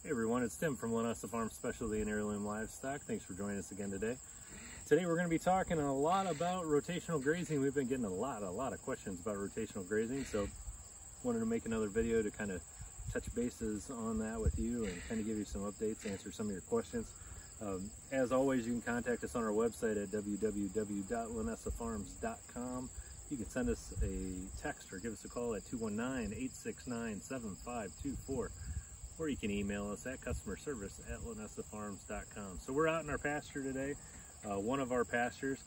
Hey everyone, it's Tim from Linessa Farm Specialty and Heirloom Livestock. Thanks for joining us again today. Today we're going to be talking a lot about rotational grazing. We've been getting a lot of questions about rotational grazing, so wanted to make another video to kind of touch bases on that with you and kind of give you some updates, answer some of your questions. As always, you can contact us on our website at www.linessafarms.com. You can send us a text or give us a call at 219-869-7524. Or you can email us at customerservice@linessafarms.com. So we're out in our pasture today, one of our pastures,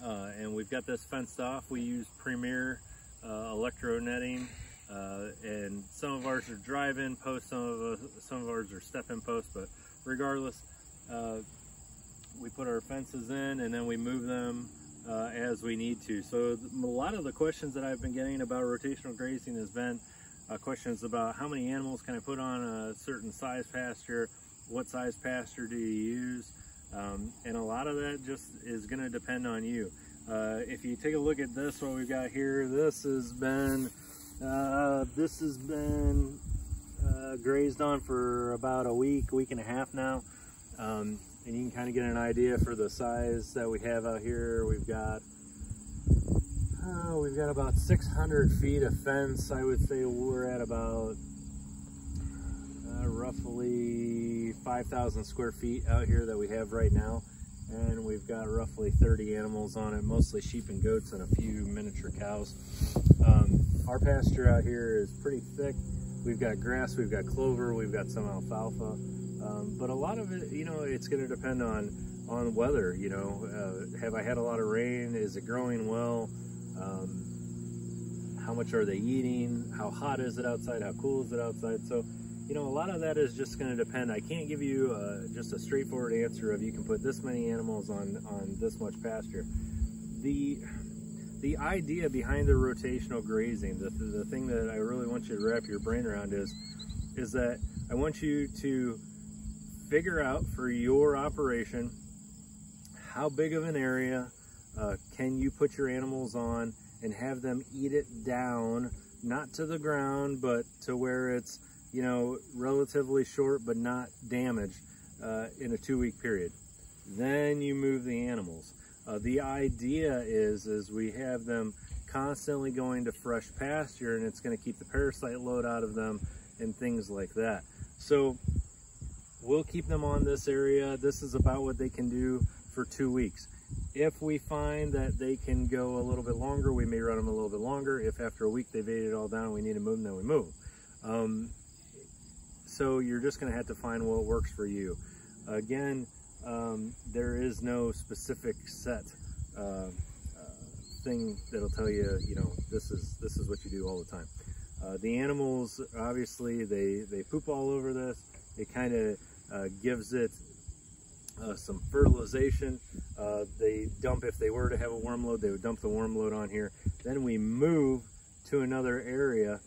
and we've got this fenced off. We use Premier electro netting, and some of ours are drive-in posts, some of ours are step-in posts, but regardless, we put our fences in and then we move them as we need to. So a lot of the questions that I've been getting about rotational grazing has been questions about how many animals can I put on a certain size pasture, what size pasture do you use, and a lot of that just is going to depend on you. If you take a look at this, what we've got here, this has been grazed on for about a week and a half now, and you can kind of get an idea for the size that we have out here. We've got about 600 feet of fence. I would say we're at about roughly 5,000 square feet out here that we have right now, and we've got roughly 30 animals on it, mostly sheep and goats and a few miniature cows. Our pasture out here is pretty thick. We've got grass, we've got clover, we've got some alfalfa, but a lot of it, you know, it's going to depend on weather. You know, have I had a lot of rain? Is it growing well? How much are they eating? How hot is it outside? How cool is it outside? So, you know, a lot of that is just going to depend. I can't give you just a straightforward answer of you can put this many animals on this much pasture. The idea behind the rotational grazing, the thing that I really want you to wrap your brain around is that I want you to figure out for your operation how big of an area can you put your animals on and have them eat it down, not to the ground, but to where it's, you know, relatively short but not damaged in a 2-week period. Then you move the animals. The idea is we have them constantly going to fresh pasture, and it's going to keep the parasite load out of them and things like that. So we'll keep them on this area. This is about what they can do for 2 weeks. If we find that they can go a little bit longer, we may run them a little bit longer. If after a week they've ate it all down, we need to move them, then we move them. So you're just going to have to find what works for you. Again, there is no specific set thing that'll tell you, you know, this is what you do all the time. The animals, obviously, they poop all over this. It kind of gives it some fertilization. They dump, if they were to have a worm load, they would dump the worm load on here. Then we move to another area,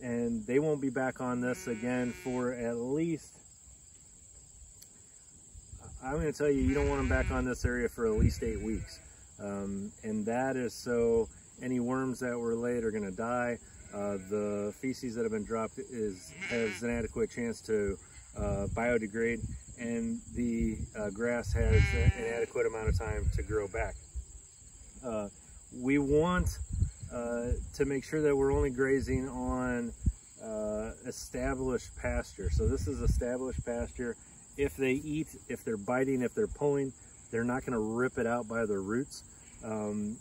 and they won't be back on this again for at least, I'm going to tell you, you don't want them back on this area for at least 8 weeks. And that is so any worms that were laid are going to die. The feces that have been dropped has an adequate chance to biodegrade, and the grass has an adequate amount of time to grow back. We want to make sure that we're only grazing on established pasture. So this is established pasture. If they eat, if they're biting, if they're pulling, they're not going to rip it out by the roots and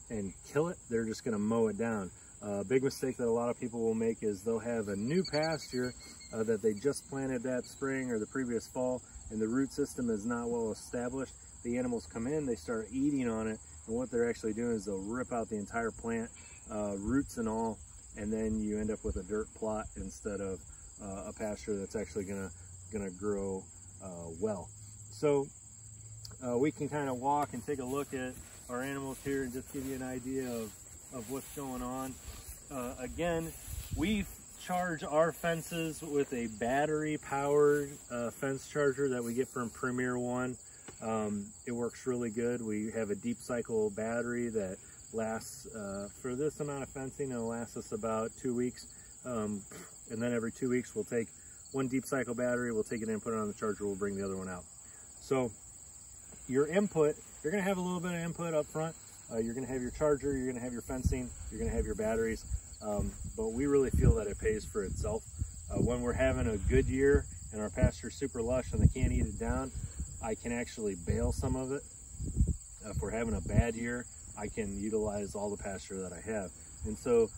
kill it. They're just going to mow it down. A big mistake that a lot of people will make is they'll have a new pasture that they just planted that spring or the previous fall, and the root system is not well established. The animals come in, they start eating on it, and what they're actually doing is they'll rip out the entire plant, roots and all, and then you end up with a dirt plot instead of a pasture that's actually gonna grow well. So we can kind of walk and take a look at our animals here and just give you an idea of what's going on. Again, we charge our fences with a battery powered fence charger that we get from Premier One. It works really good. We have a deep cycle battery that lasts for this amount of fencing. It'll last us about 2 weeks, and then every 2 weeks we'll take one deep cycle battery, we'll take it in, put it on the charger, we'll bring the other one out. So your input, you're gonna have a little bit of input up front. You're gonna have your charger, you're gonna have your fencing, you're gonna have your batteries, but we really feel that it pays for itself. When we're having a good year and our pasture's super lush and they can't eat it down, I can actually bale some of it. If we're having a bad year, I can utilize all the pasture that I have. And so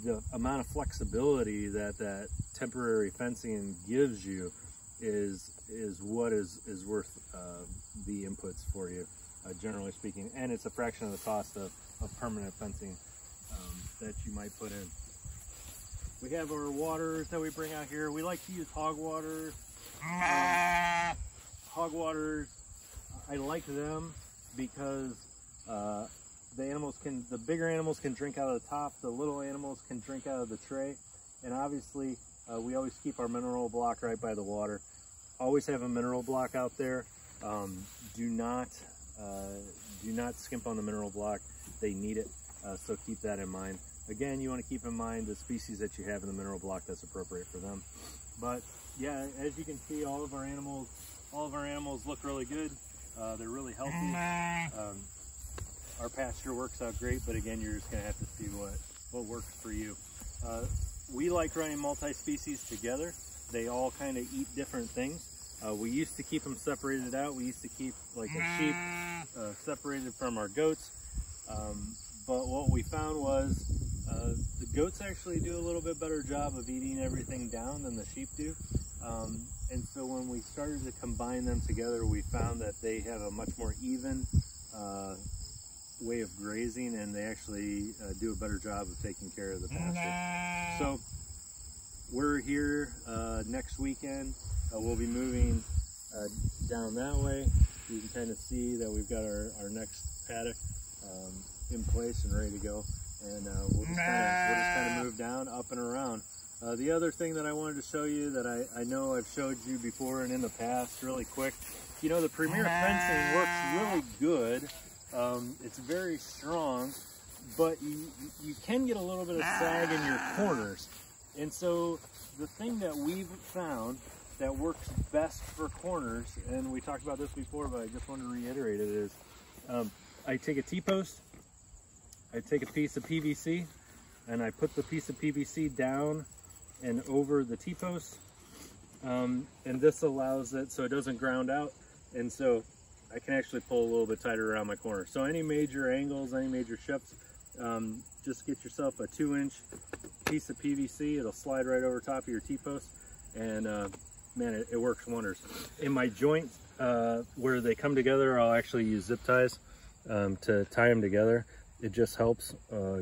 the amount of flexibility that that temporary fencing gives you is what is worth the inputs for you, generally speaking. And it's a fraction of the cost of permanent fencing that you might put in. We have our waters that we bring out here. We like to use hog waters. Hog waters, I like them because the bigger animals can drink out of the top, the little animals can drink out of the tray, and obviously we always keep our mineral block right by the water. Always have a mineral block out there. Do not skimp on the mineral block. They need it, so keep that in mind. Again, you want to keep in mind the species that you have in the mineral block that's appropriate for them. But yeah, as you can see, all of our animals look really good. They're really healthy. Our pasture works out great, but again, you're just gonna have to see what works for you. We like running multi-species together. They all kind of eat different things. We used to keep them separated out. We used to keep like a sheep separated from our goats. But what we found was the goats actually do a little bit better job of eating everything down than the sheep do. And so when we started to combine them together, we found that they have a much more even way of grazing, and they actually do a better job of taking care of the pasture. So we're here next weekend. We'll be moving down that way. You can kind of see that we've got our next paddock in place and ready to go. And we'll just kind of move down, up and around. The other thing that I wanted to show you that I know I've showed you before and in the past, really quick, you know, the Premier fencing works really good. It's very strong, but you can get a little bit of sag in your corners. And so the thing that we've found that works best for corners, and we talked about this before, but I just wanted to reiterate it, is I take a T-post, I take a piece of PVC, and I put the piece of PVC down and over the T-post, and this allows it so it doesn't ground out, and so I can actually pull a little bit tighter around my corner. So any major angles, any major shifts, just get yourself a 2-inch piece of PVC. It'll slide right over top of your T-post, and man, it works wonders. In my joints where they come together, I'll actually use zip ties to tie them together. It just helps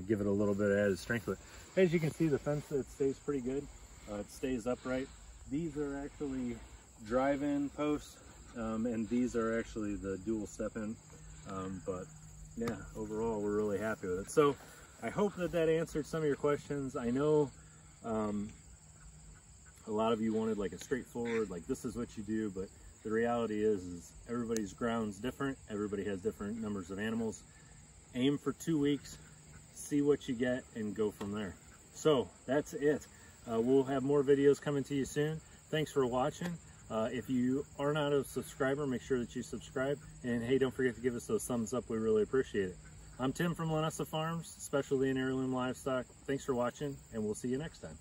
give it a little bit of added strength. But as you can see, the fence, it stays pretty good. It stays upright. These are actually drive-in posts, and these are actually the dual step-in. But yeah, overall, we're really happy with it. So I hope that answered some of your questions. I know a lot of you wanted like a straightforward, like this is what you do, but the reality is everybody's ground's different. Everybody has different numbers of animals. Aim for 2 weeks, see what you get, and go from there. So that's it. We'll have more videos coming to you soon. Thanks for watching. If you are not a subscriber, make sure that you subscribe. And hey, don't forget to give us those thumbs up. We really appreciate it. I'm Tim from Linessa Farms, specialty in heirloom livestock. Thanks for watching, and we'll see you next time.